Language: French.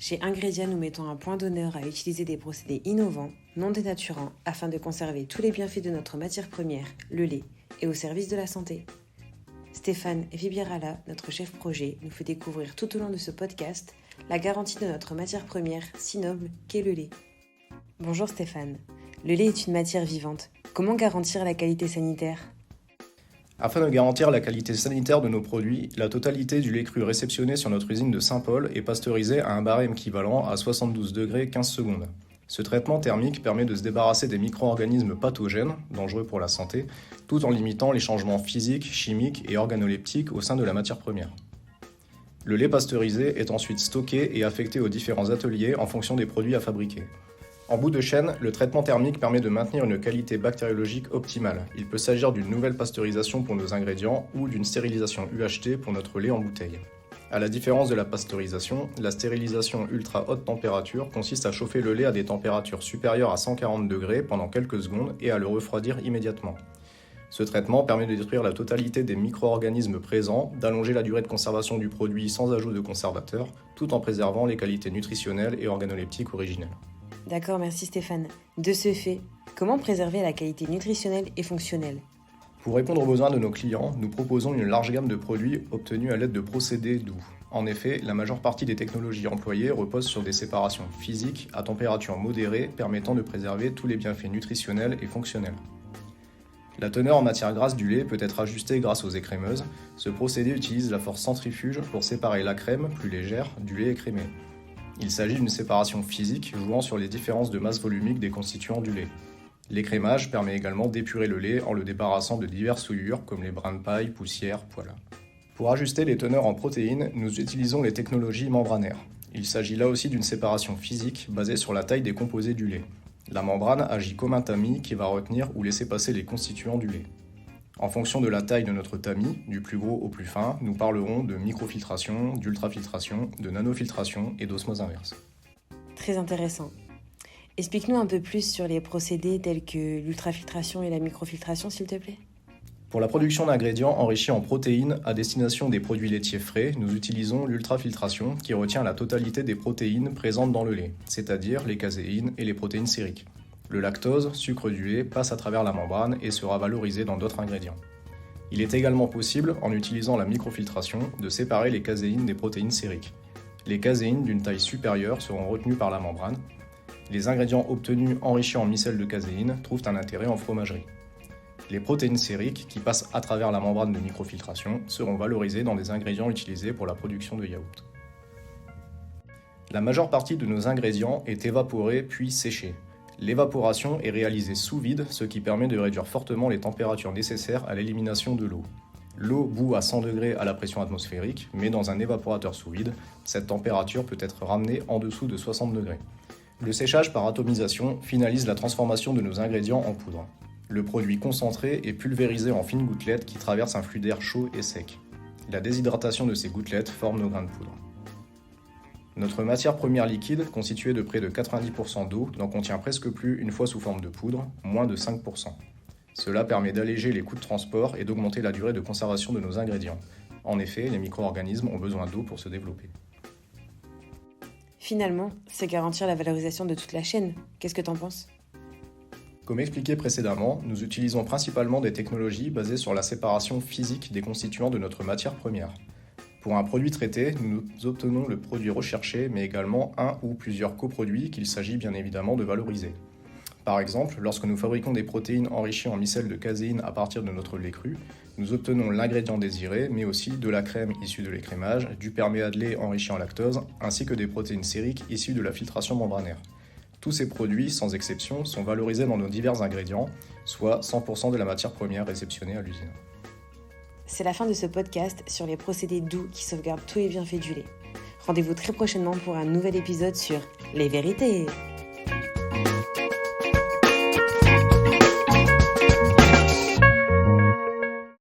Chez Ingrédia, nous mettons un point d'honneur à utiliser des procédés innovants, non dénaturants, afin de conserver tous les bienfaits de notre matière première, le lait, et au service de la santé. Stéphane Vibierala, notre chef projet, nous fait découvrir tout au long de ce podcast la garantie de notre matière première si noble qu'est le lait. Bonjour Stéphane. Le lait est une matière vivante. Comment garantir la qualité sanitaire ? Afin de garantir la qualité sanitaire de nos produits, la totalité du lait cru réceptionné sur notre usine de Saint-Paul est pasteurisé à un barème équivalent à 72 degrés 15 secondes. Ce traitement thermique permet de se débarrasser des micro-organismes pathogènes, dangereux pour la santé, tout en limitant les changements physiques, chimiques et organoleptiques au sein de la matière première. Le lait pasteurisé est ensuite stocké et affecté aux différents ateliers en fonction des produits à fabriquer. En bout de chaîne, le traitement thermique permet de maintenir une qualité bactériologique optimale. Il peut s'agir d'une nouvelle pasteurisation pour nos ingrédients ou d'une stérilisation UHT pour notre lait en bouteille. À la différence de la pasteurisation, la stérilisation ultra haute température consiste à chauffer le lait à des températures supérieures à 140 degrés pendant quelques secondes et à le refroidir immédiatement. Ce traitement permet de détruire la totalité des micro-organismes présents, d'allonger la durée de conservation du produit sans ajout de conservateur, tout en préservant les qualités nutritionnelles et organoleptiques originelles. D'accord, merci Stéphane. De ce fait, comment préserver la qualité nutritionnelle et fonctionnelle ? Pour répondre aux besoins de nos clients, nous proposons une large gamme de produits obtenus à l'aide de procédés doux. En effet, la majeure partie des technologies employées reposent sur des séparations physiques à température modérée permettant de préserver tous les bienfaits nutritionnels et fonctionnels. La teneur en matière grasse du lait peut être ajustée grâce aux écrémeuses. Ce procédé utilise la force centrifuge pour séparer la crème, plus légère, du lait écrémé. Il s'agit d'une séparation physique jouant sur les différences de masse volumique des constituants du lait. L'écrémage permet également d'épurer le lait en le débarrassant de diverses souillures comme les brins de paille, poussière, poils. Pour ajuster les teneurs en protéines, nous utilisons les technologies membranaires. Il s'agit là aussi d'une séparation physique basée sur la taille des composés du lait. La membrane agit comme un tamis qui va retenir ou laisser passer les constituants du lait. En fonction de la taille de notre tamis, du plus gros au plus fin, nous parlerons de microfiltration, d'ultrafiltration, de nanofiltration et d'osmose inverse. Très intéressant. Explique-nous un peu plus sur les procédés tels que l'ultrafiltration et la microfiltration, s'il te plaît. Pour la production d'ingrédients enrichis en protéines à destination des produits laitiers frais, nous utilisons l'ultrafiltration qui retient la totalité des protéines présentes dans le lait, c'est-à-dire les caséines et les protéines sériques. Le lactose, sucre du lait, passe à travers la membrane et sera valorisé dans d'autres ingrédients. Il est également possible, en utilisant la microfiltration, de séparer les caséines des protéines sériques. Les caséines d'une taille supérieure seront retenues par la membrane. Les ingrédients obtenus enrichis en micelles de caséine trouvent un intérêt en fromagerie. Les protéines sériques, qui passent à travers la membrane de microfiltration, seront valorisées dans des ingrédients utilisés pour la production de yaourt. La majeure partie de nos ingrédients est évaporée puis séchée. L'évaporation est réalisée sous vide, ce qui permet de réduire fortement les températures nécessaires à l'élimination de l'eau. L'eau bout à 100 degrés à la pression atmosphérique, mais dans un évaporateur sous vide, cette température peut être ramenée en dessous de 60 degrés. Le séchage par atomisation finalise la transformation de nos ingrédients en poudre. Le produit concentré est pulvérisé en fines gouttelettes qui traversent un flux d'air chaud et sec. La déshydratation de ces gouttelettes forme nos grains de poudre. Notre matière première liquide, constituée de près de 90% d'eau, n'en contient presque plus une fois sous forme de poudre, moins de 5%. Cela permet d'alléger les coûts de transport et d'augmenter la durée de conservation de nos ingrédients. En effet, les micro-organismes ont besoin d'eau pour se développer. Finalement, c'est garantir la valorisation de toute la chaîne. Qu'est-ce que t'en penses ? Comme expliqué précédemment, nous utilisons principalement des technologies basées sur la séparation physique des constituants de notre matière première. Pour un produit traité, nous obtenons le produit recherché, mais également un ou plusieurs coproduits qu'il s'agit bien évidemment de valoriser. Par exemple, lorsque nous fabriquons des protéines enrichies en micelles de caséine à partir de notre lait cru, nous obtenons l'ingrédient désiré, mais aussi de la crème issue de l'écrémage, du perméat de lait enrichi en lactose, ainsi que des protéines sériques issues de la filtration membranaire. Tous ces produits, sans exception, sont valorisés dans nos divers ingrédients, soit 100% de la matière première réceptionnée à l'usine. C'est la fin de ce podcast sur les procédés doux qui sauvegardent tous les bienfaits du lait. Rendez-vous très prochainement pour un nouvel épisode sur Les Vérités.